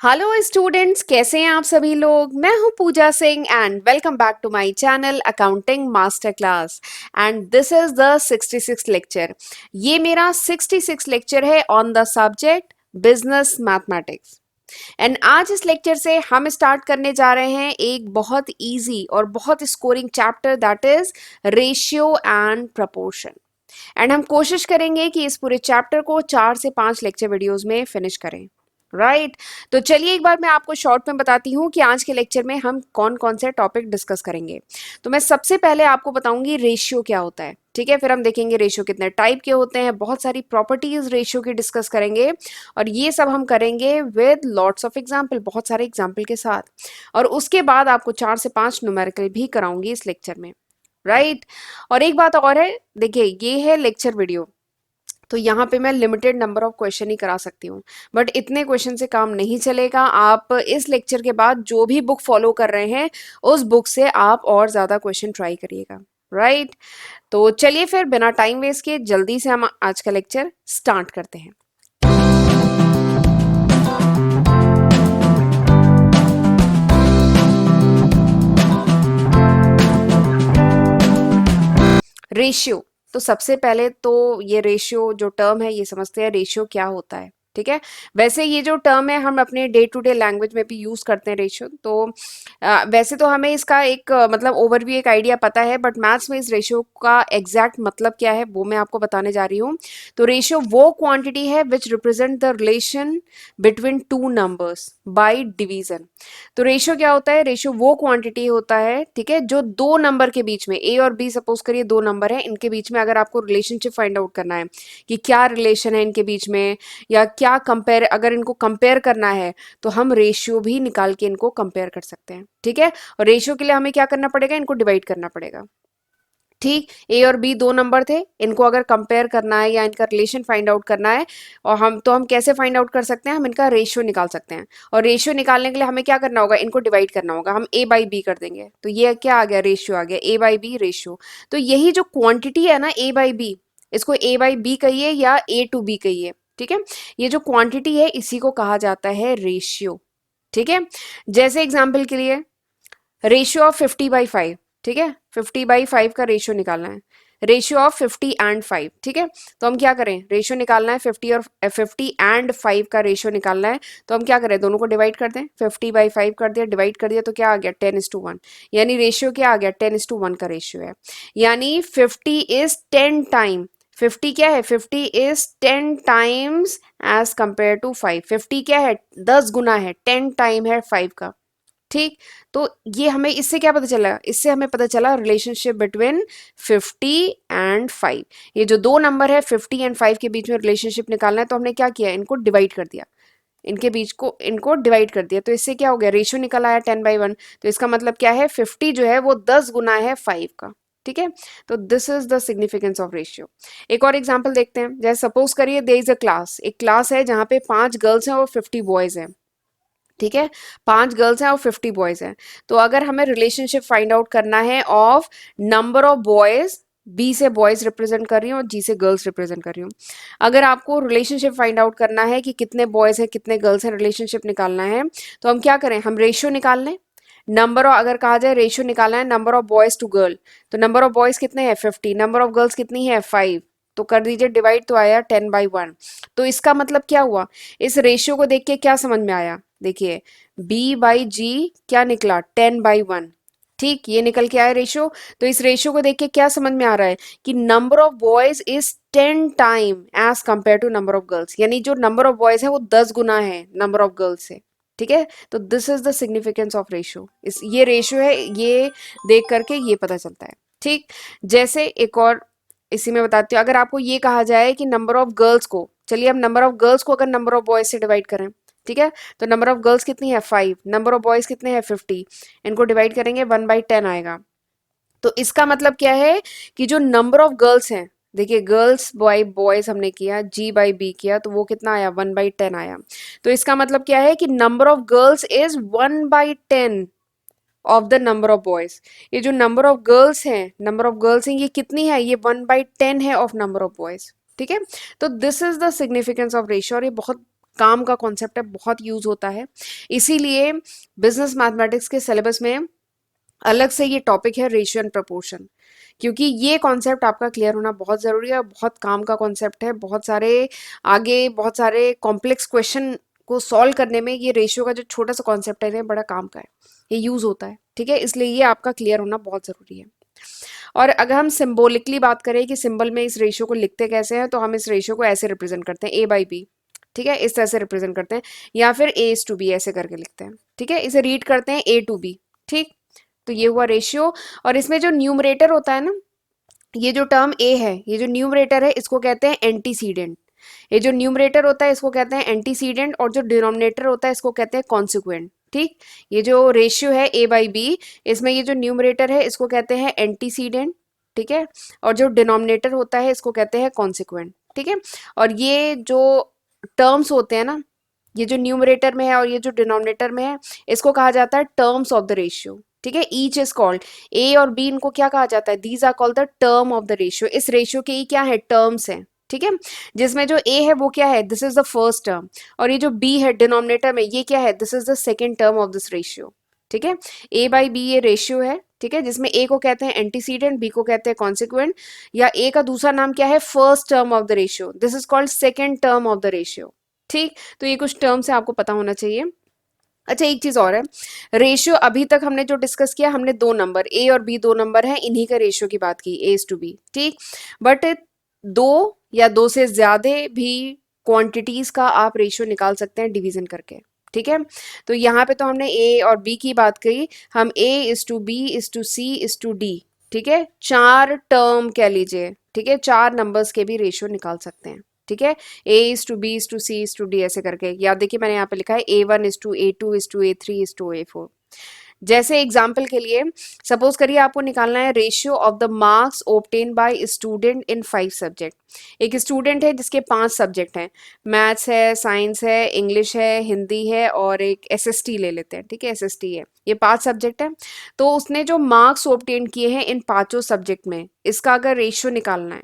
Hello students, कैसे हैं आप सभी लोग। मैं हूं Pooja Singh and welcome back to my channel accounting master class. And this is the 66 lecture. ये मेरा 66 लेक्चर है on the subject business mathematics. And आज इस लेक्चर से हम स्टार्ट करने जा रहे हैं एक बहुत इजी और बहुत scoring chapter, that is ratio and proportion. And हम कोशिश करेंगे कि इस पूरे चैप्टर को 4 से 5 लेक्चर वीडियोस में फिनिश करें। राइट तो चलिए एक बार मैं आपको शॉर्ट में बताती हूँ कि आज के लेक्चर में हम कौन कौन से टॉपिक डिस्कस करेंगे। तो मैं सबसे पहले आपको बताऊंगी रेशियो क्या होता है, ठीक है। फिर हम देखेंगे रेशियो कितने टाइप के होते हैं, बहुत सारी प्रॉपर्टीज रेशियो की डिस्कस करेंगे। और ये सब हम करेंगे विद लॉट्स ऑफ एग्जाम्पल, बहुत सारे एग्जाम्पल के साथ। और उसके बाद आपको 4 से 5 न्यूमेरिकल भी कराऊंगी इस लेक्चर में। राइट और एक बात और है, देखिए ये है लेक्चर वीडियो, तो यहाँ पे मैं लिमिटेड नंबर ऑफ क्वेश्चन ही करा सकती हूँ। बट इतने क्वेश्चन से काम नहीं चलेगा। आप इस लेक्चर के बाद जो भी बुक फॉलो कर रहे हैं उस बुक से आप और ज़्यादा क्वेश्चन ट्राई करिएगा। राइट तो चलिए फिर बिना टाइम वेस्ट किए जल्दी से हम आज का लेक्चर स्टार्ट करते हैं। रेशियो, तो सबसे पहले तो ये रेशियो जो टर्म है ये समझते हैं रेशियो क्या होता है, ठीक है। वैसे ये जो टर्म है हम अपने डे टू डे लैंग्वेज में भी यूज करते हैं रेशियो। तो वैसे तो हमें इसका एक मतलब ओवरव्यू, एक आइडिया पता है, बट मैथ्स में इस रेशियो का एग्जैक्ट मतलब क्या है वो मैं आपको बताने जा रही हूँ। तो रेशियो वो क्वांटिटी है which represent the relation between two numbers by division. तो रेशियो क्या होता है, रेशियो वो क्वांटिटी होता है, ठीक है, जो दो नंबर के बीच में, ए और बी सपोज करिए दो नंबर है, इनके बीच में अगर आपको रिलेशनशिप फाइंड आउट करना है कि क्या रिलेशन है इनके बीच में, या क्या कंपेयर, अगर इनको कंपेयर करना है तो हम रेशियो भी निकाल के इनको कंपेयर कर सकते हैं, ठीक है। और रेशियो के लिए हमें क्या करना पड़ेगा, इनको डिवाइड करना पड़ेगा। ठीक, ए और बी दो नंबर थे, इनको अगर कंपेयर करना है या इनका रिलेशन फाइंड आउट करना है, और हम कैसे फाइंड आउट कर सकते हैं, हम इनका रेशियो निकाल सकते हैं। और रेशियो निकालने के लिए हमें क्या करना होगा, इनको डिवाइड करना होगा। हम ए बाई बी कर देंगे तो ये क्या आ गया, रेशियो आ गया, ए बाई बी रेशियो। तो यही जो क्वांटिटी है ना ए बाई बी, इसको ए बाई बी कहिए या ए टू बी कहिए, ठीक है। ये जो क्वांटिटी है इसी को कहा जाता है रेशियो, ठीक है। जैसे एग्जाम्पल के लिए रेशियो ऑफ 50/5, ठीक है, 50/5 का रेशियो निकालना है, रेशियो ऑफ 50 and 5, ठीक है। तो हम क्या करें, रेशियो निकालना है 50 and 5 का रेशियो निकालना है, तो हम क्या करें, दोनों को डिवाइड कर दें, 50/5 कर दिया, डिवाइड कर दिया, तो क्या आ गया 10:1, यानी रेशियो क्या आ गया 10:1 का रेशियो है। यानी 50 इज 10 टाइम, 50 क्या है, 50 is 10 times as compare to 5। 50 क्या है, 10 गुना है, 10 टाइम है 5 का, ठीक। तो ये हमें इससे क्या पता चला, इससे हमें पता चला रिलेशनशिप बिटवीन 50 and 5। ये जो दो नंबर है 50 and 5 के बीच में रिलेशनशिप निकालना है, तो हमने क्या किया, इनको डिवाइड कर दिया, इनके बीच को इनको डिवाइड कर दिया, तो इससे क्या हो गया, रेशियो निकल आया 10/1। तो इसका मतलब क्या है, 50 जो है वो 10 गुना है 5 का, ठीक है। तो this is the significance of ratio. एक और एग्जांपल देखते हैं। जैसे सपोज करिए देयर इज अ क्लास, एक क्लास है जहाँ पे 5 गर्ल्स हैं और 50 बॉयज हैं, ठीक है। 5 गर्ल्स हैं और 50 बॉयज हैं। तो अगर हमें रिलेशनशिप फाइंड आउट करना है of number of boys, B से बॉयज रिप्रेजेंट कर रही हूँ और जी से गर्ल्स रिप्रेजेंट कर रही हूँ। अगर आपको रिलेशनशिप फाइंड आउट करना है कि कितने बॉयज हैं कितने गर्ल्स हैं, रिलेशनशिप निकालना है, तो हम क्या करें, हम रेशियो निकाल लें। नंबर ऑफ, अगर कहा जाए रेशियो निकालना है number of boys to girl, तो नंबर ऑफ बॉयज कितने हैं 50, नंबर ऑफ गर्ल्स कितनी है 5, तो कर दीजिए डिवाइड, तो आया 10/1। तो इसका मतलब क्या हुआ, इस रेशियो को देख के क्या समझ में आया, देखिए बी बाई जी क्या निकला 10/1, ठीक, ये निकल के आया रेशियो। तो इस रेशियो को देख के क्या समझ में आ रहा है कि number of boys is 10 time as compare to number of girls, यानी जो नंबर ऑफ बॉयज है वो 10 गुना है नंबर ऑफ गर्ल्स से, ठीक है। तो this is the significance of ratio, इस ये रेशियो है, ये देख करके ये पता चलता है, ठीक। जैसे एक और इसी में बताती हूँ, अगर आपको ये कहा जाए कि नंबर ऑफ गर्ल्स को, चलिए हम नंबर ऑफ गर्ल्स को अगर नंबर ऑफ बॉयज से डिवाइड करें, ठीक है, तो नंबर ऑफ गर्ल्स कितनी है 5, नंबर ऑफ बॉयज कितने हैं 50, इनको डिवाइड करेंगे 1/10 आएगा। तो इसका मतलब क्या है कि जो नंबर ऑफ गर्ल्स हैं, देखिए गर्ल्स बॉय बॉयज हमने किया, जी बाई बी किया, तो वो कितना आया 1/10 आया। तो इसका मतलब क्या है कि number of girls is 1/10 of the number of boys. ये जो नंबर ऑफ गर्ल्स हैं, नंबर ऑफ गर्ल्स हैं, ये कितनी है, ये 1/10 है ऑफ नंबर ऑफ बॉयज, ठीक है। तो this is the significance of ratio, और ये बहुत काम का कॉन्सेप्ट है, बहुत यूज होता है। इसीलिए बिजनेस मैथमेटिक्स के सिलेबस में अलग से ये टॉपिक है रेशियो एंड प्रपोर्शन, क्योंकि ये कॉन्सेप्ट आपका क्लियर होना बहुत ज़रूरी है और बहुत काम का कॉन्सेप्ट है। बहुत सारे आगे बहुत सारे कॉम्प्लेक्स क्वेश्चन को सॉल्व करने में ये रेशियो का जो छोटा सा कॉन्सेप्ट है ये बड़ा काम का है, ये यूज़ होता है। ठीक है, इसलिए ये आपका क्लियर होना बहुत ज़रूरी है। और अगर हम सिम्बोलिकली बात करें कि सिंबल में इस रेशियो को लिखते कैसे हैं, तो हम इस रेशियो को ऐसे रिप्रेजेंट करते हैं, A/B। ठीक है, इस तरह से रिप्रेजेंट करते हैं, या फिर A/B ऐसे करके लिखते हैं। ठीक है, इसे रीड करते हैं A/B। ठीक, तो ये हुआ रेशियो। और इसमें जो न्यूमरेटर होता है ना, ये जो टर्म ए है, ये जो न्यूमरेटर है इसको कहते हैं एंटीसीडेंट। ये जो न्यूमरेटर होता है इसको कहते हैं एंटीसीडेंट, और जो डिनोमिनेटर होता है इसको कहते हैं कॉन्सिक्वेंट। ठीक, ये जो रेशियो है A/B, इसमें ये जो न्यूमरेटर है इसको कहते हैं एंटीसीडेंट। ठीक है, और जो डिनोमिनेटर होता है इसको कहते हैं कॉन्सिक्वेंट। ठीक है, और ये जो टर्म्स होते हैं ना, ये जो न्यूमरेटर में है और ये जो डिनोमिनेटर में है, इसको कहा जाता है टर्म्स ऑफ द रेशियो। ठीक है, ईच इज कॉल्ड, ए और बी इनको क्या कहा जाता है, these are called the term of the ratio. इस रेशियो के ई क्या है, टर्म्स है। ठीक है, जिसमें जो ए है वो क्या है, this is the first term, और ये जो बी है डिनोमिनेटर में, ये क्या है, this is the second term of this ratio. ठीक है, A/B ये रेशियो है। ठीक है, जिसमें ए को कहते हैं एंटीसीडेंट, बी को कहते हैं कॉन्सिक्वेंट, या ए का दूसरा नाम क्या है, first term of the ratio, this is called second term of the ratio. ठीक, तो ये कुछ टर्म्स है, आपको पता होना चाहिए। अच्छा, एक चीज और है, रेशियो अभी तक हमने जो डिस्कस किया, हमने दो नंबर ए और बी, दो नंबर है, इन्हीं का रेशियो की बात की, A/B। ठीक, बट दो या दो से ज्यादा भी क्वांटिटीज का आप रेशियो निकाल सकते हैं डिवीजन करके। ठीक है, तो यहाँ पे तो हमने ए और बी की बात करी, हम A/B/C/D, ठीक है, चार टर्म कह लीजिए, ठीक है, चार नंबर्स के भी रेशियो निकाल सकते हैं। ठीक है, A/B/C/D ऐसे करके, याद देखिए मैंने यहाँ पे लिखा है A1:A2:A3:A4। जैसे एग्जाम्पल के लिए सपोज करिए आपको निकालना है ratio of the marks obtain bye student in 5 subject. एक स्टूडेंट है जिसके 5 सब्जेक्ट हैं, मैथ्स है, साइंस है, इंग्लिश है, हिंदी है, और एक SST ले लेते हैं। ठीक है, SST है, ये 5 सब्जेक्ट है। तो उसने जो मार्क्स ऑब्टेन किए हैं इन पांचों सब्जेक्ट में, इसका अगर रेशियो निकालना है,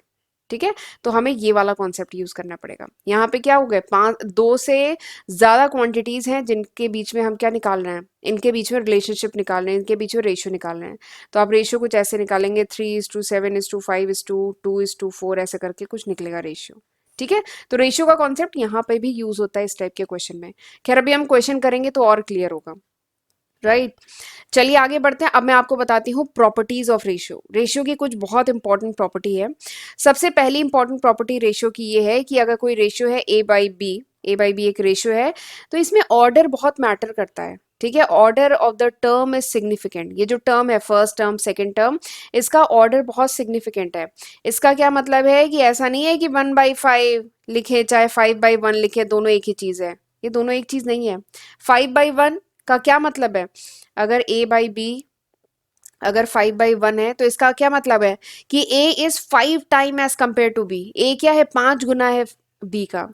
ठीक है, तो हमें ये वाला कॉन्सेप्ट यूज करना पड़ेगा। यहाँ पे क्या हो गए, दो से ज्यादा क्वांटिटीज हैं जिनके बीच में हम क्या निकाल रहे हैं, इनके बीच में रिलेशनशिप निकाल रहे हैं, इनके बीच में रेशियो निकाल रहे हैं। तो आप रेशियो कुछ ऐसे निकालेंगे, 3:7:5:2 ऐसे करके कुछ निकलेगा रेशियो। ठीक है, तो रेशियो का कॉन्सेप्ट यहाँ पे भी यूज होता है इस टाइप के क्वेश्चन में। खैर अभी हम क्वेश्चन करेंगे तो और क्लियर होगा। राइट, चलिए आगे बढ़ते हैं। अब मैं आपको बताती हूँ प्रॉपर्टीज ऑफ रेशियो। रेशियो की कुछ बहुत इंपॉर्टेंट प्रॉपर्टी है। सबसे पहली इंपॉर्टेंट प्रॉपर्टी रेशियो की ये है कि अगर कोई रेशियो है A/B एक रेशियो है, तो इसमें ऑर्डर बहुत मैटर करता है। ठीक है, order of the term is significant. ये जो टर्म है, फर्स्ट टर्म, सेकेंड टर्म, इसका ऑर्डर बहुत सिग्निफिकेंट है। इसका क्या मतलब है कि ऐसा नहीं है कि 1/5 लिखे चाहे 5/1 लिखे, दोनों एक ही चीज है। ये दोनों एक चीज नहीं है। 5/1 का क्या मतलब है, अगर A/B अगर 5/1 है तो इसका क्या मतलब है कि A is 5 time as compare to B। A क्या है, 5 गुना है B का।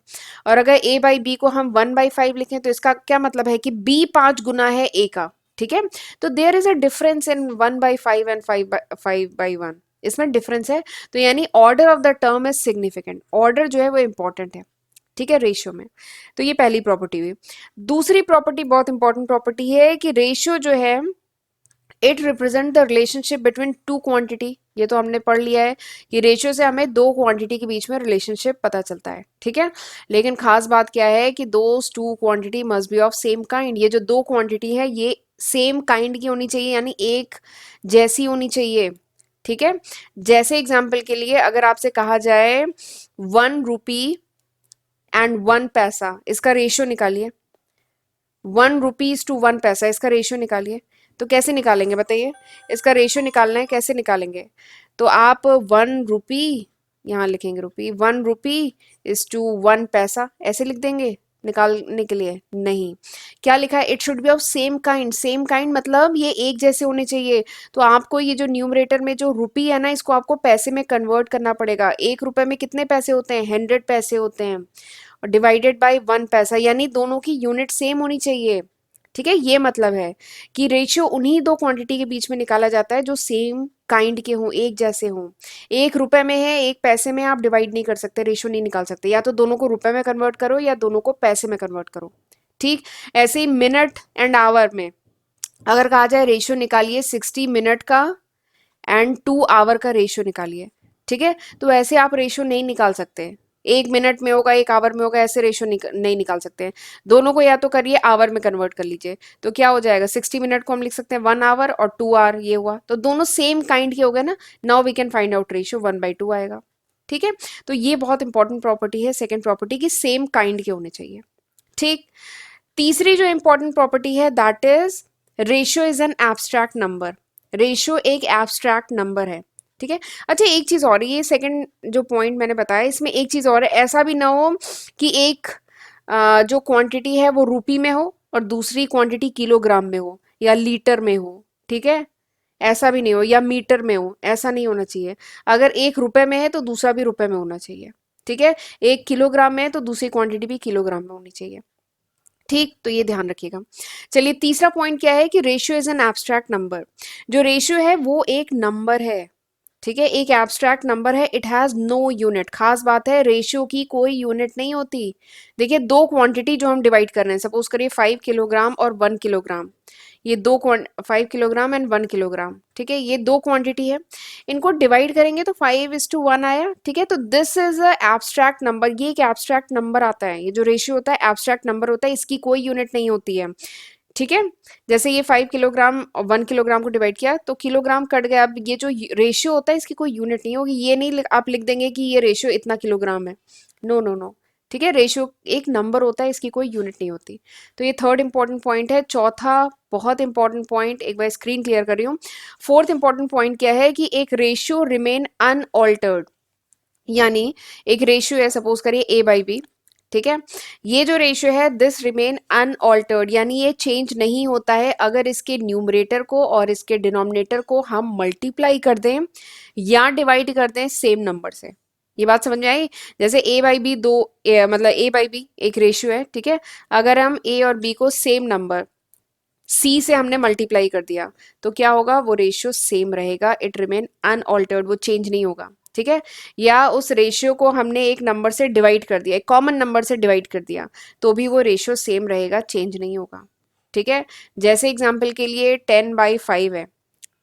और अगर A/B को हम 1/5 लिखें तो इसका क्या मतलब है कि B 5 गुना है A का। ठीक है, तो there is a difference in 1/5 and 5/1, इसमें डिफरेंस है। तो यानी order of the term is significant, order जो है वो इंपॉर्टेंट है। ठीक है, रेशियो में। तो ये पहली प्रॉपर्टी हुई। दूसरी प्रॉपर्टी बहुत इंपॉर्टेंट प्रॉपर्टी है कि रेशियो जो है, it represent the relationship between two quantity. ये तो हमने पढ़ लिया है कि रेशियो से हमें दो क्वांटिटी के बीच में रिलेशनशिप पता चलता है। ठीक है, लेकिन खास बात क्या है कि those two quantity must be of same kind. ये जो दो क्वांटिटी है ये सेम काइंड की होनी चाहिए, यानी एक जैसी होनी चाहिए। ठीक है, जैसे एग्जाम्पल के लिए अगर आपसे कहा जाए 1 रुपी एंड 1 पैसा, इसका रेशियो निकालिए। 1 रुपीज टू 1 पैसा, इसका रेशियो निकालिए। तो कैसे निकालेंगे बताइए, इसका रेशियो निकालना है, कैसे निकालेंगे। तो आप 1 रुपी, यहाँ लिखेंगे रुपी, 1 रुपी इज टू 1 पैसा, ऐसे लिख देंगे निकालने के लिए। नहीं, क्या लिखा है, it should be of same kind. Same kind मतलब ये एक जैसे होने चाहिए। तो आपको ये जो न्यूमरेटर में जो रुपी है ना, इसको आपको पैसे में कन्वर्ट करना पड़ेगा। 1 रुपए में कितने पैसे होते हैं, 100 पैसे होते हैं, और डिवाइडेड बाय 1 पैसा, यानी दोनों की यूनिट सेम होनी चाहिए। ठीक है, ये मतलब है कि रेशियो उन्हीं दो क्वांटिटी के बीच में निकाला जाता है जो सेम काइंड के हों, एक जैसे हों। 1 रुपए में है, 1 पैसे में आप डिवाइड नहीं कर सकते, रेशियो नहीं निकाल सकते, या तो दोनों को रुपए में कन्वर्ट करो या दोनों को पैसे में कन्वर्ट करो। ठीक, ऐसे ही मिनट एंड आवर में अगर कहा जाए रेशियो निकालिए 60 मिनट का एंड 2 आवर का रेशियो निकालिए, ठीक है, तो ऐसे आप रेशियो नहीं निकाल सकते। 1 मिनट में होगा, 1 आवर में होगा, ऐसे रेशियो नहीं निकाल सकते हैं। दोनों को या तो करिए आवर में कन्वर्ट कर लीजिए, तो क्या हो जाएगा, 60 मिनट को हम लिख सकते हैं 1 आवर और 2 आवर, ये हुआ, तो दोनों सेम काइंड के हो गए ना। Now we can find out ratio 1/2 आएगा। ठीक है, तो ये बहुत इंपॉर्टेंट प्रॉपर्टी है, सेकेंड प्रॉपर्टी की, सेम काइंड के होने चाहिए। ठीक, तीसरी जो इंपॉर्टेंट प्रॉपर्टी है that is ratio is an abstract number. Ratio एक एब्स्ट्रैक्ट नंबर है। ठीक है, अच्छा एक चीज और, ये सेकंड जो पॉइंट मैंने बताया, इसमें एक चीज और है, ऐसा भी ना हो कि एक जो क्वांटिटी है वो रुपी में हो और दूसरी क्वांटिटी किलोग्राम में हो या लीटर में हो। ठीक है, ऐसा भी नहीं हो, या मीटर में हो, ऐसा नहीं होना चाहिए। अगर 1 रुपए में है तो दूसरा भी रुपए में होना चाहिए। ठीक है, 1 किलोग्राम में है तो दूसरी क्वांटिटी भी किलोग्राम में होनी चाहिए। ठीक, तो ये ध्यान रखिएगा। चलिए तीसरा पॉइंट क्या है कि ratio is an abstract number. जो रेशियो है वो एक नंबर है। ठीक है, एक एब्स्ट्रैक्ट नंबर है, इट हैज नो यूनिट। खास बात है, रेशियो की कोई यूनिट नहीं होती। देखिए, दो क्वांटिटी जो हम डिवाइड कर रहे हैं, सपोज करिए 5 किलोग्राम और 1 किलोग्राम, ये 5 किलोग्राम एंड 1 किलोग्राम, ठीक है, ये दो क्वांटिटी है, इनको डिवाइड करेंगे तो 5:1 आया। ठीक है, तो this is a abstract number, ये एक एब्स्ट्रैक्ट नंबर आता है, ये जो रेशियो होता है एब्स्ट्रैक्ट नंबर होता है, इसकी कोई यूनिट नहीं होती है। ठीक है, जैसे ये 5 किलोग्राम और 1 किलोग्राम को डिवाइड किया तो किलोग्राम कट गया। अब ये जो रेशियो होता है इसकी कोई यूनिट नहीं होगी, ये नहीं आप लिख देंगे कि ये रेशियो इतना किलोग्राम है, नो नो नो। ठीक है, रेशियो एक नंबर होता है, इसकी कोई यूनिट नहीं होती। तो ये थर्ड इंपॉर्टेंट पॉइंट है। चौथा बहुत इंपॉर्टेंट पॉइंट, एक बार स्क्रीन क्लियर कर रही हूँ। फोर्थ इंपॉर्टेंट पॉइंट क्या है कि एक रेशियो रिमेन अनऑल्टर्ड, यानी एक रेशियो है, सपोज करिए A/B। ठीक है, ये जो रेशियो है दिस रिमेन अनऑल्टर्ड, यानी ये चेंज नहीं होता है अगर इसके न्यूमरेटर को और इसके डिनोमिनेटर को हम मल्टीप्लाई कर दें या डिवाइड कर दें सेम नंबर से। ये बात समझ में आई? जैसे A/B मतलब A/B एक रेशियो है, ठीक है, अगर हम A और B को सेम नंबर C से हमने मल्टीप्लाई कर दिया तो क्या होगा, वो रेशियो सेम रहेगा, इट रिमेन अनऑल्टर्ड, वो चेंज नहीं होगा। ठीक है, या उस रेशियो को हमने एक नंबर से डिवाइड कर दिया, एक कॉमन नंबर से डिवाइड कर दिया, तो भी वो रेशियो सेम रहेगा, चेंज नहीं होगा। ठीक है, जैसे एग्जाम्पल के लिए 10/5 है।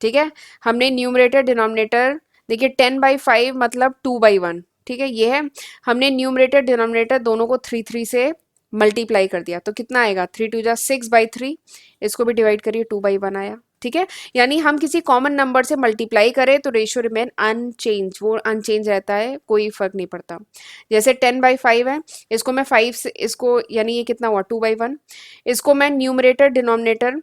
ठीक है, हमने न्यूमरेटर डिनोमिनेटर, देखिए 10/5 मतलब 2/1। ठीक है, ये है, हमने न्यूमरेटर डिनोमिनेटर दोनों को 3 से मल्टीप्लाई कर दिया तो कितना आएगा, 3 2 6/3। इसको भी डिवाइड करिए, 2/1 आया। ठीक है, यानी हम किसी कॉमन नंबर से मल्टीप्लाई करें तो रेशियो रिमेन अनचेंज, वो अनचेंज रहता है, कोई फर्क नहीं पड़ता। जैसे 10/5 है, इसको मैं 5 से, इसको यानी ये कितना हुआ, 2/1, इसको मैं न्यूमरेटर डिनोमिनेटर,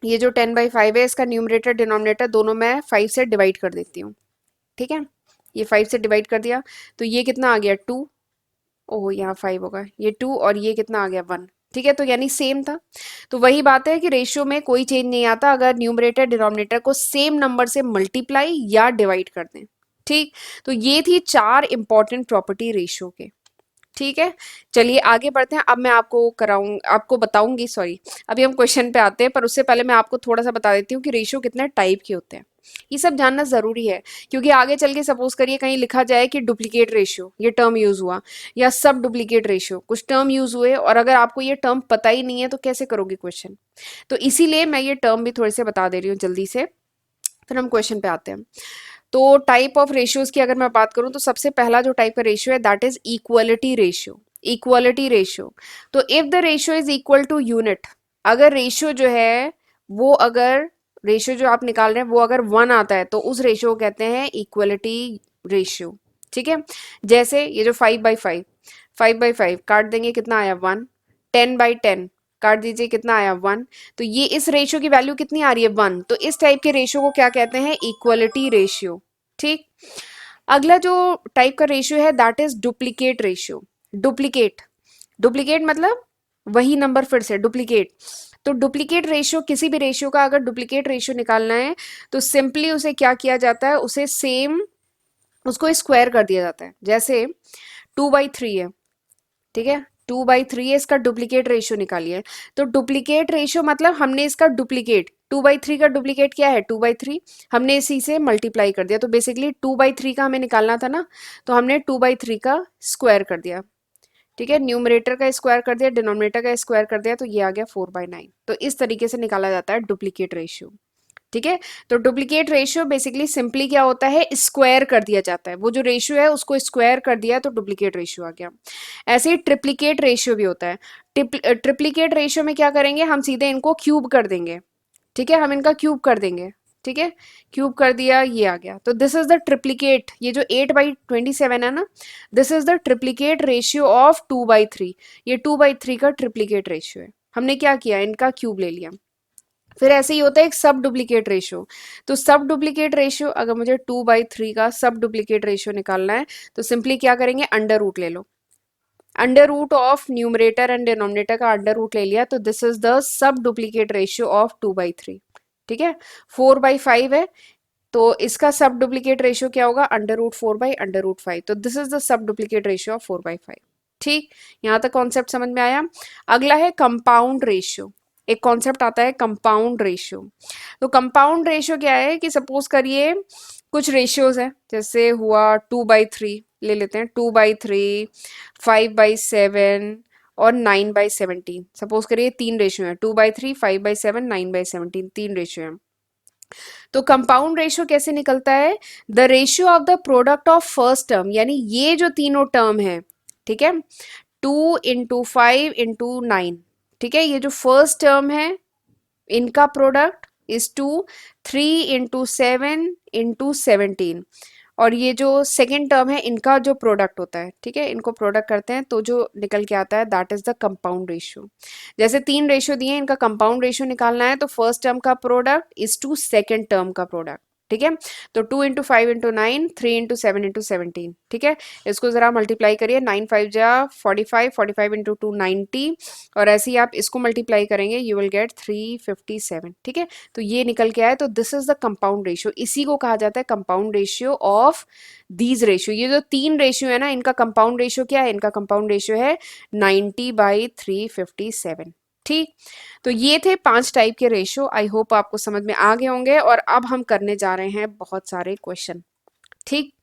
ये जो 10/5 है इसका न्यूमरेटर डिनोमिनेटर दोनों मैं 5 से डिवाइड कर देती हूँ। ठीक है, ये 5 से डिवाइड कर दिया तो ये कितना आ गया, 2। ओह, यहाँ 5 होगा, ये 2 और ये कितना आ गया, 1। ठीक है, तो यानी सेम था। तो वही बात है कि रेशियो में कोई चेंज नहीं आता अगर न्यूमरेटर डिनोमिनेटर को सेम नंबर से मल्टीप्लाई या डिवाइड कर दें। ठीक, तो ये थी 4 इंपॉर्टेंट प्रॉपर्टी रेशियो के। ठीक है, चलिए आगे बढ़ते हैं। अब मैं आपको बताऊंगी, सॉरी, अभी हम क्वेश्चन पे आते हैं, पर उससे पहले मैं आपको थोड़ा सा बता देती हूँ कि रेशियो कितने टाइप के होते हैं। ये सब जानना जरूरी है, क्योंकि आगे चल के सपोज करिए कहीं लिखा जाए कि डुप्लीकेट रेशियो, ये टर्म यूज हुआ, या सब डुप्लीकेट रेशियो, कुछ टर्म यूज हुए और अगर आपको ये टर्म पता ही नहीं है तो कैसे करोगे क्वेश्चन। तो इसीलिए मैं ये टर्म भी थोड़े से बता दे रही हूँ जल्दी से, फिर हम क्वेश्चन पे आते हैं। तो टाइप ऑफ रेशियोज की अगर मैं बात करूं तो सबसे पहला जो टाइप का रेशियो है that is equality ratio. Equality ratio, तो if the ratio is equal to unit, अगर रेशियो जो है वो, अगर रेशियो जो आप निकाल रहे हैं वो अगर 1 आता है तो उस रेशियो को कहते हैं इक्वलिटी रेशियो। ठीक है, जैसे ये जो 5/5, 5/5 काट देंगे कितना आया, 1। 10/10 काट दीजिए कितना आया, 1। तो ये इस रेशियो की वैल्यू कितनी आ रही है, 1। तो इस टाइप के रेशियो को क्या कहते हैं, इक्वलिटी रेशियो। ठीक, अगला जो टाइप का रेशियो है that is duplicate ratio. Duplicate, duplicate मतलब वही नंबर फिर से डुप्लीकेट। तो डुप्लीकेट रेशियो, किसी भी रेशियो का अगर डुप्लीकेट रेशियो निकालना है तो सिंपली उसे क्या किया जाता है, उसे सेम, उसको स्क्वायर कर दिया जाता है। जैसे 2/3 है, ठीक है, 2/3 है, इसका डुप्लीकेट रेशियो निकालिए। तो डुप्लीकेट रेशियो मतलब हमने इसका डुप्लीकेट, 2/3 का डुप्लीकेट क्या है 2/3, हमने इसी से मल्टीप्लाई कर दिया। तो बेसिकली 2/3 का हमें निकालना था ना, तो हमने 2/3 का स्क्वायर कर दिया। ठीक है, न्यूमरेटर का स्क्वायर कर दिया, डिनोमिनेटर का स्क्वायर कर दिया, तो ये आ गया 4/9। तो इस तरीके से निकाला जाता है डुप्लीकेट रेशियो। ठीक है, तो डुप्लीकेट रेशियो बेसिकली सिंपली क्या होता है, स्क्वायर कर दिया जाता है, वो जो रेशियो है उसको स्क्वायर कर दिया तो डुप्लीकेट रेशियो आ गया। ऐसे ही ट्रिप्लीकेट रेशियो भी होता है। ट्रिप्लीकेट रेशियो में क्या करेंगे, हम सीधे इनको क्यूब कर देंगे। ठीक है, हम इनका क्यूब कर देंगे। ठीक है, क्यूब कर दिया, ये आ गया। तो दिस इज द ट्रिप्लीकेट, ये जो 8/27 है ना, this is the triplicate ratio of 2/3। ये 2/3 का ट्रिप्लीकेट रेशियो है। हमने क्या किया, इनका क्यूब ले लिया। फिर ऐसे ही होता है एक सब डुप्लीकेट रेशियो। तो सब डुप्लीकेट रेशियो, अगर मुझे 2/3 का सब डुप्लीकेट रेशियो निकालना है, तो सिंपली क्या करेंगे, अंडर रूट ले लो। Under root of numerator and denominator का अंडर रूट ले लिया, तो this is the sub duplicate ratio of 2/3। ठीक है, 4/5 है, तो इसका सब डुप्लीकेट रेशियो क्या होगा, अंडर रूट 4/5। तो this is the sub duplicate ratio of 4/5। ठीक, यहां तक कॉन्सेप्ट समझ में आया। अगला है कंपाउंड रेशियो। एक कॉन्सेप्ट आता है कंपाउंड रेशियो। तो कंपाउंड रेशियो क्या है कि सपोज करिए कुछ रेशियोज है, जैसे हुआ 2/3 ले लेते हैं, 2/3, 5/7 और 9/17। सपोज करिए तीन रेशियो है, 2/3, 5/7, 9/17, तीन रेशियो है। तो कंपाउंड रेशियो कैसे निकलता है, the ratio of the product of first term, यानी ये जो तीनों टर्म है, ठीक है, 2 × 5 × 9। ठीक है, ये जो फर्स्ट टर्म है इनका प्रोडक्ट इज 2, 3 × 7 × 17। और ये जो सेकेंड टर्म है इनका जो प्रोडक्ट होता है, ठीक है, इनको प्रोडक्ट करते हैं तो जो निकल के आता है that is the compound ratio. जैसे तीन रेशियो दिए, इनका कंपाउंड रेशियो निकालना है, तो फर्स्ट टर्म का product is to second term का प्रोडक्ट। ठीक है, तो 2 × 5 × 9, 3 × 7 × 17। ठीक है, इसको जरा मल्टीप्लाई करिए, 9×5 = 45, 45 × 2 90, और ऐसे ही आप इसको मल्टीप्लाई करेंगे, यू विल गेट 357। ठीक है, तो ये निकल के आए, तो this is the compound ratio. इसी को कहा जाता है compound ratio of these ratio. ये जो तीन रेशियो है ना, इनका कंपाउंड रेशियो क्या है, इनका कंपाउंड रेशियो है 90/357। ठीक, तो ये थे 5 टाइप के रेशियो। आई होप आपको समझ में आ गए होंगे, और अब हम करने जा रहे हैं बहुत सारे क्वेश्चन। ठीक,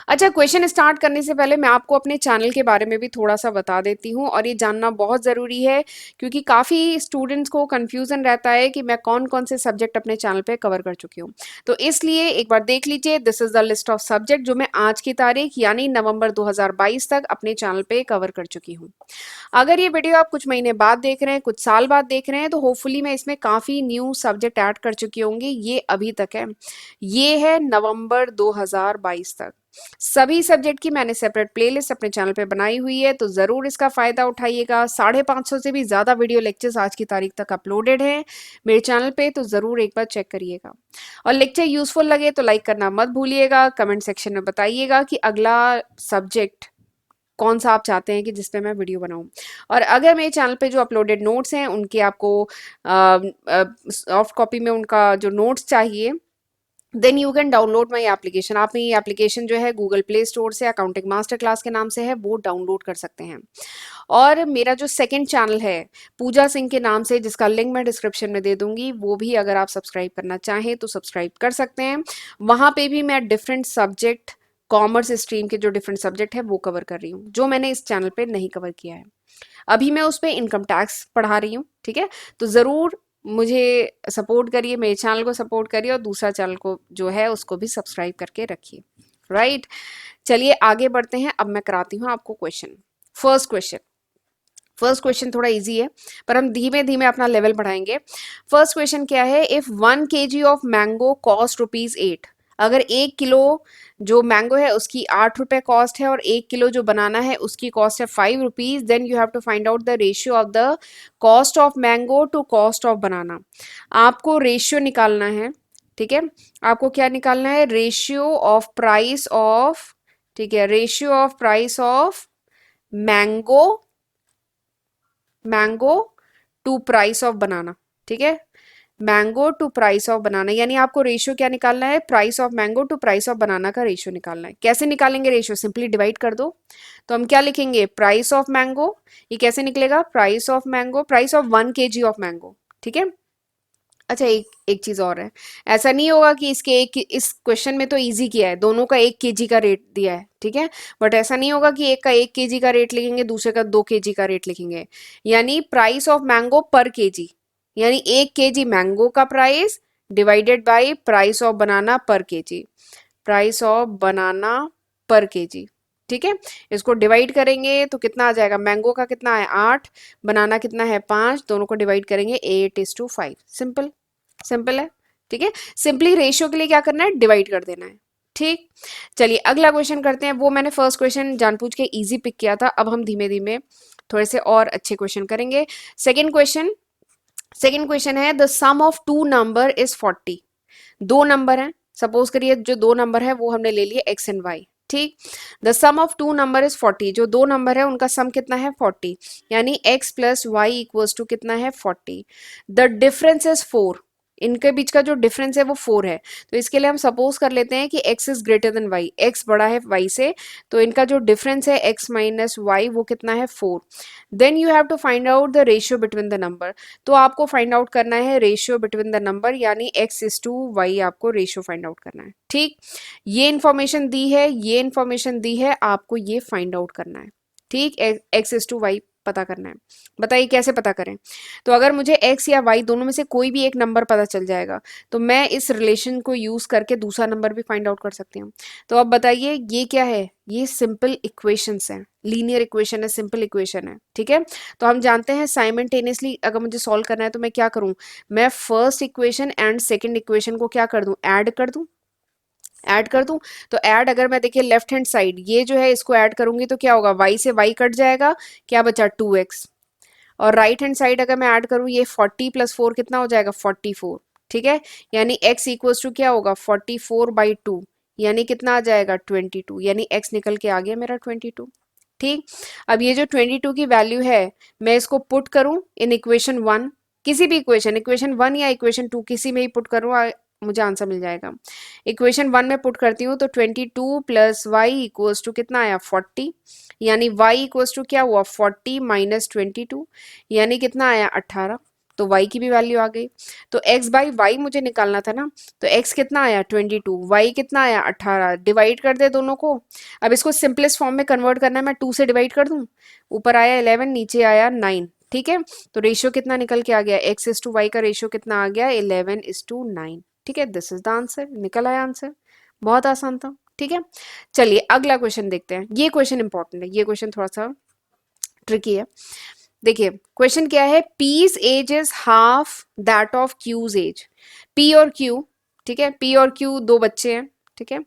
अच्छा, क्वेश्चन स्टार्ट करने से पहले मैं आपको अपने चैनल के बारे में भी थोड़ा सा बता देती हूँ, और ये जानना बहुत ज़रूरी है क्योंकि काफ़ी स्टूडेंट्स को कन्फ्यूज़न रहता है कि मैं कौन कौन से सब्जेक्ट अपने चैनल पे कवर कर चुकी हूँ। तो इसलिए एक बार देख लीजिए, this is the list of subject जो मैं आज की तारीख यानी नवंबर 2022 तक अपने चैनल पे कवर कर चुकी हूँ। अगर ये वीडियो आप कुछ महीने बाद देख रहे हैं, कुछ साल बाद देख रहे हैं, तो होपफुली मैं इसमें काफ़ी न्यू सब्जेक्ट ऐड कर चुकी होंगी। ये अभी तक है, ये है नवंबर 2022 तक। सभी सब्जेक्ट की मैंने सेपरेट प्लेलिस्ट अपने चैनल पे बनाई हुई है, तो ज़रूर इसका फ़ायदा उठाइएगा। 550 से भी ज़्यादा वीडियो लेक्चर्स आज की तारीख तक अपलोडेड हैं मेरे चैनल पे, तो ज़रूर एक बार चेक करिएगा। और लेक्चर यूज़फुल लगे तो लाइक करना मत भूलिएगा। कमेंट सेक्शन में बताइएगा कि अगला सब्जेक्ट कौन सा आप चाहते हैं कि जिस पे मैं वीडियो बनाऊं। और अगर मेरे चैनल पे जो अपलोडेड नोट्स हैं उनके आपको सॉफ्ट कॉपी में उनका जो नोट्स चाहिए, then you can download my application. आप ये एप्लीकेशन जो है गूगल प्ले स्टोर से अकाउंटिंग मास्टर क्लास के नाम से है, वो डाउनलोड कर सकते हैं। और मेरा जो सेकंड चैनल है पूजा सिंह के नाम से, जिसका लिंक मैं डिस्क्रिप्शन में दे दूंगी, वो भी अगर आप सब्सक्राइब करना चाहें तो सब्सक्राइब कर सकते हैं। वहाँ पे भी मैं डिफरेंट सब्जेक्ट, कॉमर्स स्ट्रीम के जो डिफरेंट सब्जेक्ट है वो कवर कर रही हूँ, जो मैंने इस चैनल पे नहीं कवर किया है। अभी मैं उस पर इनकम टैक्स पढ़ा रही हूँ। ठीक है, तो ज़रूर मुझे सपोर्ट करिए, मेरे चैनल को सपोर्ट करिए, और दूसरा चैनल को जो है उसको भी सब्सक्राइब करके रखिए। राइट, चलिए आगे बढ़ते हैं। अब मैं कराती हूँ आपको क्वेश्चन। फर्स्ट क्वेश्चन थोड़ा इजी है, पर हम धीमे धीमे अपना लेवल बढ़ाएंगे। फर्स्ट क्वेश्चन क्या है, if 1 kg of mango cost ₹8। अगर 1 किलो जो मैंगो है उसकी 8 रुपए कॉस्ट है, और 1 किलो जो बनाना है उसकी कॉस्ट है ₹5, then you have to find out the ratio of the cost of mango to cost of banana. आपको रेशियो निकालना है। ठीक है, आपको क्या निकालना है, रेशियो ऑफ प्राइस ऑफ, ठीक है, ratio of price of mango to price of banana. ठीक है, mango to price of banana, यानी आपको रेशियो क्या निकालना है, price of mango to price of banana का रेशियो निकालना है। कैसे निकालेंगे रेशियो, सिंपली डिवाइड कर दो। तो हम क्या लिखेंगे, प्राइस ऑफ मैंगो, ये कैसे निकलेगा, price of mango, price of 1 kg of mango, ठीक है। अच्छा, एक एक चीज और है, ऐसा नहीं होगा कि इसके एक, इस क्वेश्चन में तो इजी किया है, दोनों का 1 kg का रेट दिया है, ठीक है। बट ऐसा नहीं होगा कि एक का 1 kg का रेट लिखेंगे, दूसरे का 2 kg का रेट लिखेंगे। यानी प्राइस ऑफ मैंगो पर केजी, यानी 1 kg मैंगो का price divided by price of बनाना पर केजी, प्राइस ऑफ बनाना पर केजी, ठीक है। इसको डिवाइड करेंगे तो कितना आ जाएगा, मैंगो का कितना है 8, बनाना कितना है 5, दोनों को डिवाइड करेंगे 8:5, सिंपल, सिंपल है, ठीक है। सिंपली रेशियो के लिए क्या करना है, डिवाइड कर देना है, ठीक। चलिए अगला क्वेश्चन करते हैं, वो मैंने फर्स्ट क्वेश्चन जानबूझ के इजी पिक किया था, अब हम धीमे धीमे थोड़े से और अच्छे क्वेश्चन करेंगे। सेकेंड क्वेश्चन, सेकेंड क्वेश्चन है the sum of two number is 40। दो नंबर है, सपोज करिए जो दो नंबर है वो हमने ले लिए एक्स एंड वाई, ठीक। The sum of two number is 40, जो दो नंबर है उनका सम कितना है 40, यानी x plus Y equals to कितना है 40। द डिफरेंस इज 4, इनके बीच का जो डिफरेंस है वो 4 है। तो इसके लिए हम सपोज कर लेते हैं कि x is greater than y, x बड़ा है y से, तो इनका जो डिफरेंस है x माइनस वाई वो कितना है 4। Then you have to find out the ratio between the number, तो आपको फाइंड आउट करना है रेशियो बिटवीन द नंबर, यानी x इज टू वाई आपको रेशियो फाइंड आउट करना है, ठीक। ये इन्फॉर्मेशन दी है, ये इन्फॉर्मेशन दी है, आपको ये फाइंड आउट करना है, ठीक। x इज टू वाई पता करना है। बताइए कैसे पता करें, तो अगर मुझे x या y दोनों में से कोई भी एक नंबर पता चल जाएगा तो मैं इस रिलेशन को यूज करके दूसरा नंबर भी फाइंड आउट कर सकती हूँ। तो अब बताइए ये क्या है, ये सिंपल इक्वेशंस हैं, लीनियर इक्वेशन है, सिंपल इक्वेशन है, ठीक है। तो हम जानते हैं साइमल्टेनियसली अगर मुझे सॉल्व करना है तो मैं क्या करूं, मैं first equation and second equation को क्या कर दूं, ऐड कर दूं, ऐड कर दूं। तो ऐड अगर मैं देखिए लेफ्ट हैंड साइड ये जो है इसको ऐड करूंगी तो क्या होगा, y से y कट जाएगा, क्या बचा 2x। और राइट हैंड साइड अगर मैं ऐड करूं ये 40 प्लस 4 कितना हो जाएगा 44, ठीक है। यानी x इक्वल्स टू क्या होगा 44/2, यानी कितना आ जाएगा 22, यानी x निकल के आ गया मेरा 22, ठीक। अब ये जो 22 की वैल्यू है मैं इसको पुट करूं इन इक्वेशन 1, किसी भी इक्वेशन, इक्वेशन 1 या इक्वेशन 2 किसी में ही पुट करूं, मुझे आंसर मिल जाएगा। इक्वेशन 1 में पुट करती हूँ तो 22 प्लस वाई इक्वल्स टू कितना आया 40, यानी y इक्वल्स टू क्या हुआ 40 माइनस 22, यानी कितना आया 18, तो y की भी वैल्यू आ गई। तो x बाई वाई मुझे निकालना था ना, तो x कितना आया 22, y कितना आया 18, डिवाइड कर दे दोनों को। अब इसको सिंपलेस्ट फॉर्म में कन्वर्ट करना है, मैं 2 से डिवाइड कर दूं, ऊपर आया 11 नीचे आया 9, ठीक है। तो रेशियो कितना निकल के आ गया, x इज टू वाई का रेशियो कितना आ गया 11:9, ठीक है। दिस इज द आंसर, निकल आया आंसर, बहुत आसान था, ठीक है। चलिए अगला क्वेश्चन देखते हैं, ये क्वेश्चन इंपॉर्टेंट है, ये क्वेश्चन थोड़ा सा ट्रिकी है। देखिए क्वेश्चन क्या है, P's age is half that of Q's age, P और क्यू, ठीक है, पी और क्यू दो बच्चे हैं, ठीक है।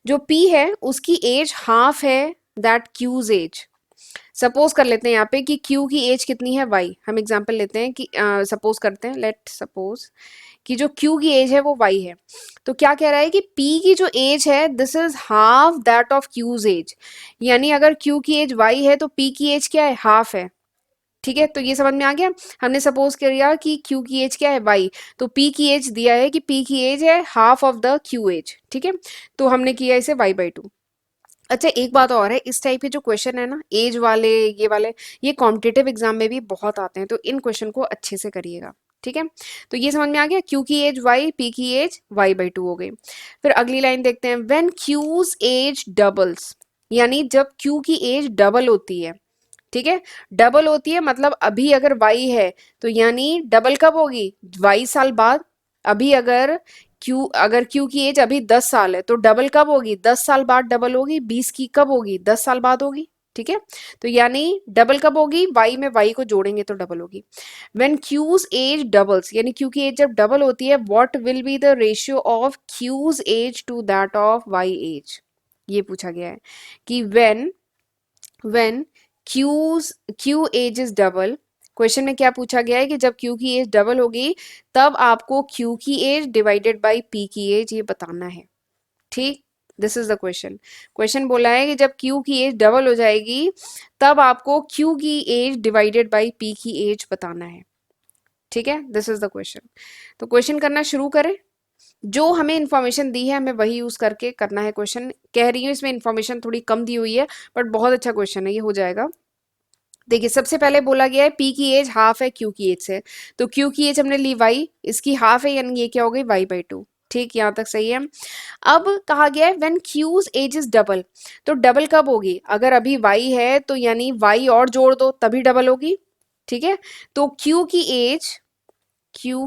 जो पी है उसकी एज हाफ है दैट क्यूज एज। सपोज कर लेते हैं यहाँ पे कि क्यू की एज कितनी है वाई, हम एग्जांपल लेते हैं कि सपोज करते हैं, लेट सपोज कि जो Q की एज है वो Y है। तो क्या कह रहा है कि P की जो एज है this is half that of Q's age, यानी अगर Q की एज Y है तो P की एज क्या है हाफ है, ठीक है। तो ये समझ में आ गया, हमने सपोज किया कि Q की एज क्या है Y, तो P की एज दिया है कि P की एज है half of the Q age, ठीक है। तो हमने किया इसे y/2। अच्छा एक बात और है, इस टाइप के जो क्वेश्चन है ना एज वाले, ये वाले, ये कॉम्पिटिटिव एग्जाम में भी बहुत आते हैं, तो इन क्वेश्चन को अच्छे से करिएगा, ठीक है। तो ये समझ में आ गया, क्यू की एज वाई, पी की एज y/2 हो गई। फिर अगली लाइन देखते हैं, व्हेन क्यूज एज डबल्स, यानी जब क्यू की एज डबल होती है, ठीक है। डबल होती है मतलब अभी अगर y है तो यानी डबल कब होगी, y साल बाद। अभी अगर Q की एज अभी 10 साल है तो डबल कब होगी, 10 साल बाद डबल होगी, 20 की कब होगी 10 साल बाद होगी, ठीक है। तो यानी डबल कब होगी, y में y को जोड़ेंगे तो डबल होगी। व्हेन Q's एज डबल्स, यानी Q की एज जब डबल होती है, what will be the ratio of Q's age to that of y age, ये पूछा गया है कि when Q age is double, question में क्या पूछा गया है कि जब Q की एज डबल होगी तब आपको Q की एज डिवाइडेड बाय P की एज ये बताना है, ठीक। This is the question, question बोला है कि जब Q की एज डबल हो जाएगी तब आपको Q की एज डिवाइडेड बाय P की एज बताना है, ठीक है, दिस इज द क्वेश्चन। तो क्वेश्चन करना शुरू करें। जो हमें इंफॉर्मेशन दी है हमें वही यूज करके करना है क्वेश्चन। कह रही हूँ इसमें इंफॉर्मेशन थोड़ी कम दी हुई है, बट बहुत अच्छा क्वेश्चन है, ये हो जाएगा। देखिए सबसे पहले बोला गया है पी की एज हाफ है क्यू की एज से, तो क्यू की एज हमने ली वाई, इसकी हाफ है यानी ये क्या हो गई वाई बाई टू। ठीक, यहाँ तक सही है। अब कहा गया है when Q's age is double, तो डबल कब होगी? अगर अभी वाई है तो यानी वाई और जोड़ दो तभी डबल होगी। ठीक है, तो क्यू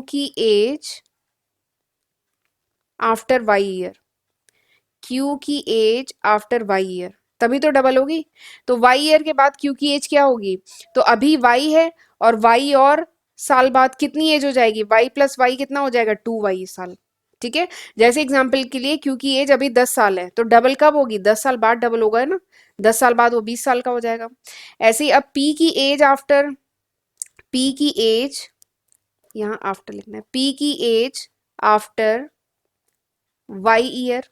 की age after Y year, Q की एज आफ्टर वाई ईयर, तभी तो डबल होगी। तो वाई ईयर के बाद क्यू की एज क्या होगी? तो अभी वाई है और वाई और साल बाद कितनी एज हो जाएगी? वाई प्लस वाई कितना हो जाएगा? 2y साल। ठीक है, जैसे एग्जाम्पल के लिए क्यू की एज अभी 10 साल है, तो डबल कब होगी? 10 साल बाद डबल होगा, है ना। 10 साल बाद वो 20 साल का हो जाएगा। ऐसे ही अब पी की एज आफ्टर, पी की एज, यहाँ आफ्टर लिखना है, पी की एज आफ्टर वाई ईयर,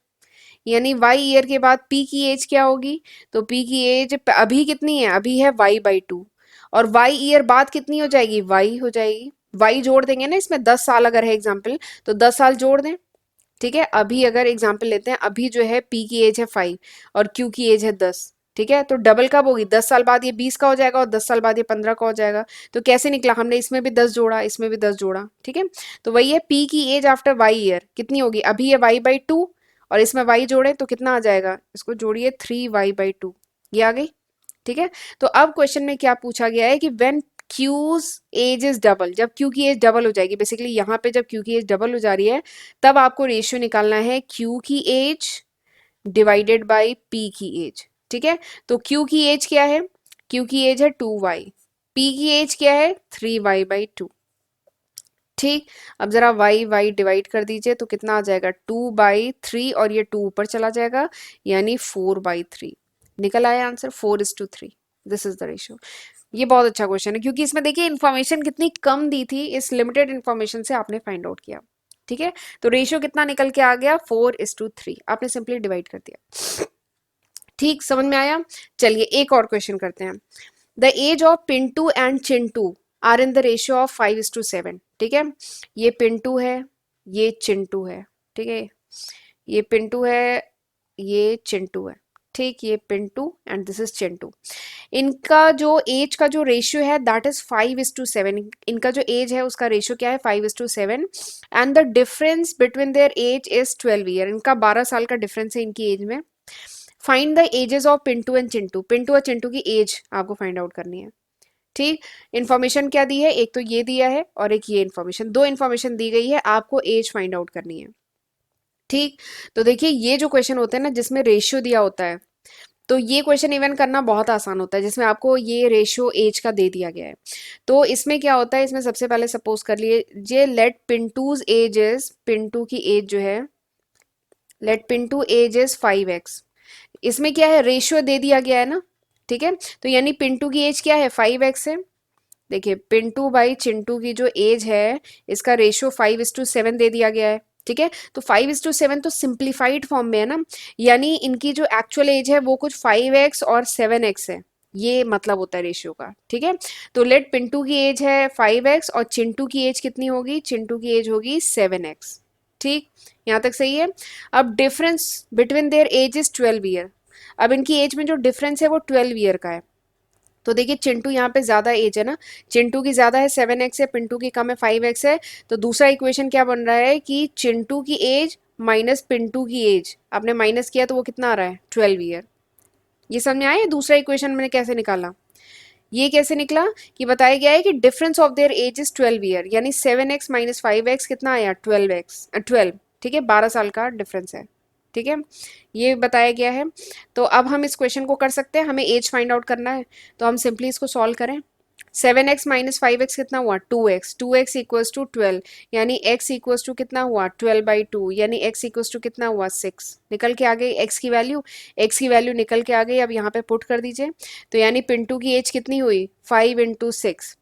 यानी वाई ईयर के बाद पी की एज क्या होगी? तो पी की एज अभी कितनी है? अभी है वाई बाई टू, और वाई ईयर बाद कितनी हो जाएगी? वाई हो जाएगी। वाई जोड़ देंगे ना इसमें, 10 साल अगर है एग्जाम्पल तो 10 साल जोड़ दें। ठीक है, अभी अगर एग्जाम्पल लेते हैं, अभी जो है पी की एज है 5 और क्यू की एज है 10। ठीक है, तो डबल कब होगी? 10 साल बाद ये 20 का हो जाएगा और 10 साल बाद ये 15 का हो जाएगा। तो कैसे निकला? हमने इसमें भी 10 जोड़ा, इसमें भी 10 जोड़ा। ठीक है, तो वही है पी की एज आफ्टर वाई ईयर कितनी होगी? अभी ये वाई बाई टू और इसमें वाई जोड़े तो कितना आ जाएगा? इसको जोड़िए 3y/2, ये आ गई। ठीक है, तो अब क्वेश्चन में क्या पूछा गया है कि when Q's age is double, जब क्यू की एज डबल हो जाएगी, बेसिकली यहाँ पे जब क्यू की एज डबल हो जा रही है तब आपको रेशियो निकालना है क्यू की एज डिवाइडेड बाय पी की एज। ठीक है, तो क्यू की एज क्या है? क्यू की एज है 2y, पी की एज क्या है? 3y/2। ठीक, अब जरा वाई वाई डिवाइड कर दीजिए तो कितना आ जाएगा? 2/3 और ये 2 ऊपर चला जाएगा यानी 4/3। निकल आया answer 4:3। This is the ratio. ये बहुत अच्छा क्वेश्चन है क्योंकि इसमें देखिए इन्फॉर्मेशन कितनी कम दी थी, इस लिमिटेड इन्फॉर्मेशन से आपने फाइंड आउट किया। ठीक है, तो रेशियो कितना निकल के आ गया? 4:3, आपने सिंपली डिवाइड कर दिया। ठीक, समझ में आया। चलिए एक और क्वेश्चन करते हैं। The age of Pintu and Chintu are in the ratio of 5:7। ठीक है, ये पिंटू है, ये चिंटू है। ठीक है, ये पिंटू है, ये चिंटू है। ठीक, ये Pintu and this is Chintu. इनका जो एज का जो रेशियो है दैट इज 5:7। इनका जो एज है उसका रेशियो क्या है? 5:7। And the difference between their age is 12 year. इनका 12 साल का डिफरेंस है इनकी एज में। Find the ages of Pintu and Chintu. Pintu और चिंटू की एज आपको फाइंड आउट करनी है। ठीक, इन्फॉर्मेशन क्या दी है? एक तो ये दिया है और एक ये इन्फॉर्मेशन, दो इन्फॉर्मेशन दी गई है, आपको एज फाइंड आउट करनी है। ठीक, तो देखिए ये जो क्वेश्चन होते हैं ना जिसमें रेशियो दिया होता है, तो ये क्वेश्चन इवन करना बहुत आसान होता है जिसमें आपको ये रेशियो एज का दे दिया गया है। तो इसमें क्या होता है? इसमें सबसे पहले सपोज कर लीजिए लेट पिंटूज एज इज, पिंटू की एज जो है, late Pintu as is 5x। इसमें क्या है? रेशियो दे दिया गया है ना। ठीक है, तो यानी पिंटू की एज क्या है? 5x है। देखिए पिंटू बाई चिंटू की जो एज है इसका रेशियो 5:7 दे दिया गया है। ठीक है, तो 5:7 तो सिंप्लीफाइड फॉर्म में है ना, यानी इनकी जो एक्चुअल एज है वो कुछ 5x और 7x है, ये मतलब होता है रेशियो का। ठीक है, तो लेट पिंटू की एज है 5x और चिंटू की एज कितनी होगी? चिंटू की एज होगी 7x। ठीक, यहाँ तक सही है। अब difference between their age is 12 year. अब इनकी एज में जो डिफरेंस है वो 12 ईयर का है। तो देखिए चिंटू यहाँ पे ज्यादा एज है ना, चिंटू की ज्यादा है 7x है, पिंटू की कम है 5x है। तो दूसरा इक्वेशन क्या बन रहा है कि चिंटू की एज माइनस पिंटू की एज, आपने माइनस किया तो वो कितना आ रहा है? 12 ईयर। ये समझ में आया दूसरा इक्वेशन मैंने कैसे निकाला? ये कैसे निकला कि बताया गया है कि difference of their age is 12 year, यानी 7x माइनस 5x कितना आया? 12। ठीक है, 12 साल का डिफरेंस है। ठीक है, ये बताया गया है। तो अब हम इस क्वेश्चन को कर सकते हैं, हमें एज फाइंड आउट करना है, तो हम सिंपली इसको सॉल्व करें। 7x माइनस 5x कितना हुआ? 2x। 2x इक्वल्स टू 12, यानी x इक्वल्स टू कितना हुआ? 12/2, यानी x इक्वल्स टू कितना हुआ? 6। निकल के आ गई x की वैल्यू, x की वैल्यू निकल के आ गई। अब यहाँ पे पुट कर दीजिए, तो यानी पिंटू की एज कितनी हुई? 5 × 6।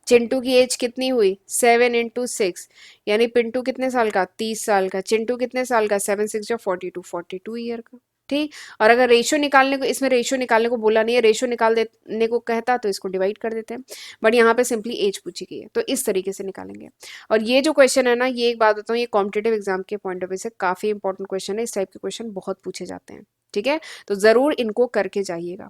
चिंटू की एज कितनी हुई? 7 × 6, यानी पिंटू कितने साल का? 30 साल का। चिंटू कितने साल का? 7 × 6 = 42, 42 ईयर का। ठीक। और अगर रेशियो निकालने को, इसमें रेशियो निकालने को बोला नहीं है, रेशियो निकाल देने को कहता तो इसको डिवाइड कर देते हैं, बट यहाँ पे सिंपली एज पूछी गई है, तो इस तरीके से निकालेंगे। और ये जो क्वेश्चन है ना, ये एक बात बताऊँ, ये कॉम्पिटेटिव एग्जाम के पॉइंट ऑफ व्यू से काफ़ी इंपॉर्टेंट क्वेश्चन है, इस टाइप के क्वेश्चन बहुत पूछे जाते हैं, ठीक है, तो ज़रूर इनको करके जाइएगा।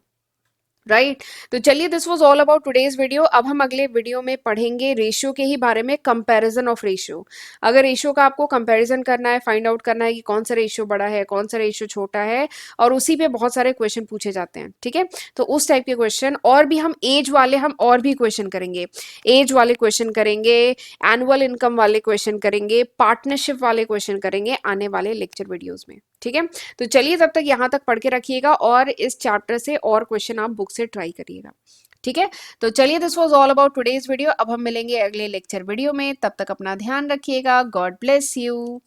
राइट तो चलिए, this was all about today's video. अब हम अगले वीडियो में पढ़ेंगे रेशियो के ही बारे में, कंपैरिजन ऑफ रेशियो। अगर रेशियो का आपको कंपैरिजन करना है, फाइंड आउट करना है कि कौन सा रेशियो बड़ा है, कौन सा रेशियो छोटा है, और उसी पे बहुत सारे क्वेश्चन पूछे जाते हैं, ठीक है, तो उस टाइप के क्वेश्चन, और भी हम एज वाले, हम और भी क्वेश्चन करेंगे, एज वाले क्वेश्चन करेंगे, एनुअल इनकम वाले क्वेश्चन करेंगे, पार्टनरशिप वाले क्वेश्चन करेंगे आने वाले लेक्चर वीडियोज में, ठीक है। तो चलिए, तब तक यहाँ तक पढ़ के रखिएगा, और इस चैप्टर से और क्वेश्चन आप बुक से ट्राई करिएगा, ठीक है। तो चलिए, this was all about today's video. अब हम मिलेंगे अगले लेक्चर वीडियो में, तब तक अपना ध्यान रखिएगा। God bless you.